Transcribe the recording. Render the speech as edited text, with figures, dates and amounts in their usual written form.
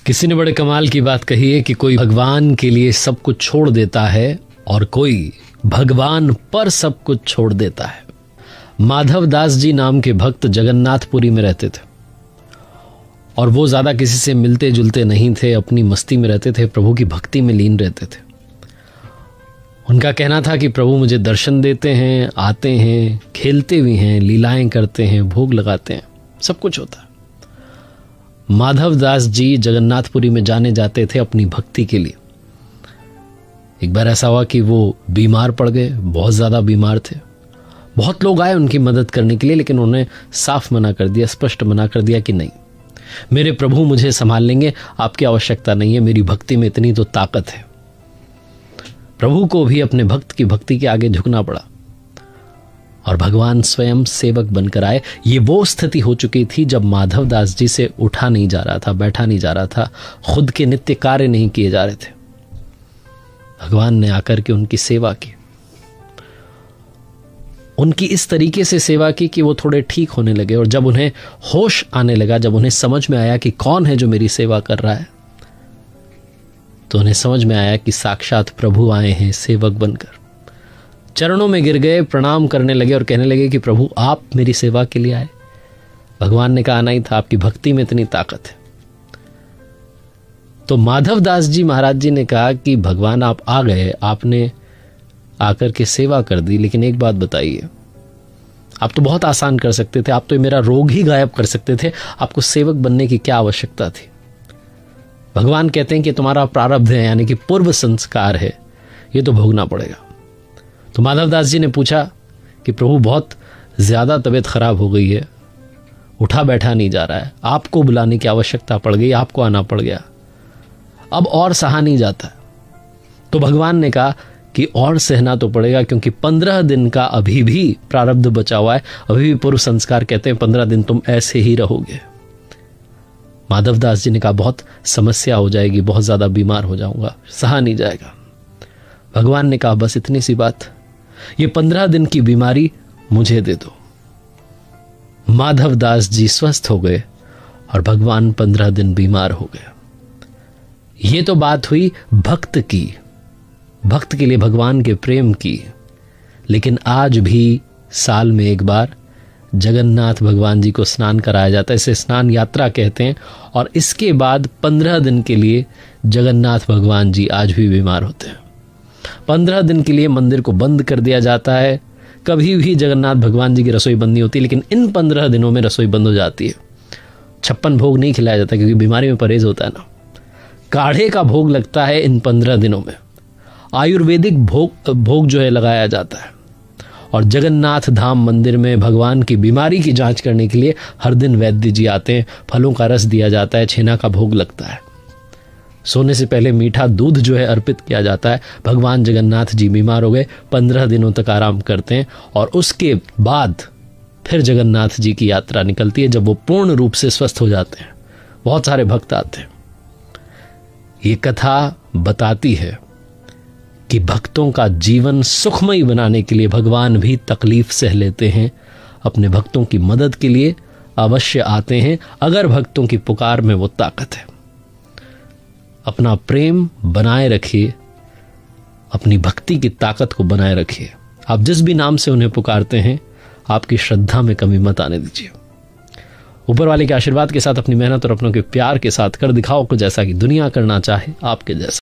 किसी ने बड़े कमाल की बात कही है कि कोई भगवान के लिए सब कुछ छोड़ देता है और कोई भगवान पर सब कुछ छोड़ देता है। माधव दास जी नाम के भक्त जगन्नाथपुरी में रहते थे और वो ज्यादा किसी से मिलते जुलते नहीं थे, अपनी मस्ती में रहते थे, प्रभु की भक्ति में लीन रहते थे। उनका कहना था कि प्रभु मुझे दर्शन देते हैं, आते हैं, खेलते भी हैं, लीलाएं करते हैं, भोग लगाते हैं, सब कुछ होता है। माधव दास जी जगन्नाथपुरी में जाने जाते थे अपनी भक्ति के लिए। एक बार ऐसा हुआ कि वो बीमार पड़ गए, बहुत ज्यादा बीमार थे। बहुत लोग आए उनकी मदद करने के लिए, लेकिन उन्होंने साफ मना कर दिया, स्पष्ट मना कर दिया कि नहीं, मेरे प्रभु मुझे संभाल लेंगे, आपकी आवश्यकता नहीं है, मेरी भक्ति में इतनी तो ताकत है। प्रभु को भी अपने भक्त की भक्ति के आगे झुकना पड़ा और भगवान स्वयं सेवक बनकर आए। ये वो स्थिति हो चुकी थी जब माधव दास जी से उठा नहीं जा रहा था, बैठा नहीं जा रहा था, खुद के नित्य कार्य नहीं किए जा रहे थे। भगवान ने आकर के उनकी सेवा की, उनकी इस तरीके से सेवा की कि वो थोड़े ठीक होने लगे। और जब उन्हें होश आने लगा, जब उन्हें समझ में आया कि कौन है जो मेरी सेवा कर रहा है, तो उन्हें समझ में आया कि साक्षात प्रभु आए हैं सेवक बनकर। चरणों में गिर गए, प्रणाम करने लगे और कहने लगे कि प्रभु आप मेरी सेवा के लिए आए। भगवान ने कहा आना ही था, आपकी भक्ति में इतनी ताकत है। तो माधव दास जी महाराज जी ने कहा कि भगवान आप आ गए, आपने आकर के सेवा कर दी, लेकिन एक बात बताइए, आप तो बहुत आसान कर सकते थे, आप तो मेरा रोग ही गायब कर सकते थे, आपको सेवक बनने की क्या आवश्यकता थी। भगवान कहते हैं कि तुम्हारा प्रारब्ध है, यानी कि पूर्व संस्कार है, ये तो भोगना पड़ेगा। तो माधव दास जी ने पूछा कि प्रभु बहुत ज्यादा तबीयत खराब हो गई है, उठा बैठा नहीं जा रहा है, आपको बुलाने की आवश्यकता पड़ गई, आपको आना पड़ गया, अब और सहा नहीं जाता। तो भगवान ने कहा कि और सहना तो पड़ेगा, क्योंकि 15 दिन का अभी भी प्रारब्ध बचा हुआ है, अभी भी पूर्व संस्कार कहते हैं 15 दिन तुम ऐसे ही रहोगे। माधव दास जी ने कहा बहुत समस्या हो जाएगी, बहुत ज्यादा बीमार हो जाऊंगा, सहा नहीं जाएगा। भगवान ने कहा बस इतनी सी बात, ये 15 दिन की बीमारी मुझे दे दो। माधव दास जी स्वस्थ हो गए और भगवान 15 दिन बीमार हो गए। ये तो बात हुई भक्त की, भक्त के लिए भगवान के प्रेम की। लेकिन आज भी साल में एक बार जगन्नाथ भगवान जी को स्नान कराया जाता है, इसे स्नान यात्रा कहते हैं। और इसके बाद 15 दिन के लिए जगन्नाथ भगवान जी आज भी बीमार होते हैं। 15 दिन के लिए मंदिर को बंद कर दिया जाता है, कभी भी जगन्नाथ भगवान जी की रसोई बंद नहीं होती। लेकिन इन 15 दिनों में रसोई बंद हो जाती है। 56 भोग नहीं खिलाया जाता, क्योंकि बीमारी में परहेज होता है ना। काढ़े का भोग लगता है इन 15 दिनों में, आयुर्वेदिक भोग जो है लगाया जाता है। और जगन्नाथ धाम मंदिर में भगवान की बीमारी की जांच करने के लिए हर दिन वैद्य जी आते हैं, फलों का रस दिया जाता है, छेना का भोग लगता है, सोने से पहले मीठा दूध जो है अर्पित किया जाता है। भगवान जगन्नाथ जी बीमार हो गए, 15 दिनों तक आराम करते हैं और उसके बाद फिर जगन्नाथ जी की यात्रा निकलती है, जब वो पूर्ण रूप से स्वस्थ हो जाते हैं। बहुत सारे भक्त आते हैं। ये कथा बताती है कि भक्तों का जीवन सुखमय बनाने के लिए भगवान भी तकलीफ सह लेते हैं, अपने भक्तों की मदद के लिए अवश्य आते हैं, अगर भक्तों की पुकार में वो ताकत है। अपना प्रेम बनाए रखिए, अपनी भक्ति की ताकत को बनाए रखिए। आप जिस भी नाम से उन्हें पुकारते हैं, आपकी श्रद्धा में कमी मत आने दीजिए। ऊपर वाले के आशीर्वाद के साथ, अपनी मेहनत और अपनों के प्यार के साथ कर दिखाओ कुछ ऐसा कि दुनिया करना चाहे आपके जैसा।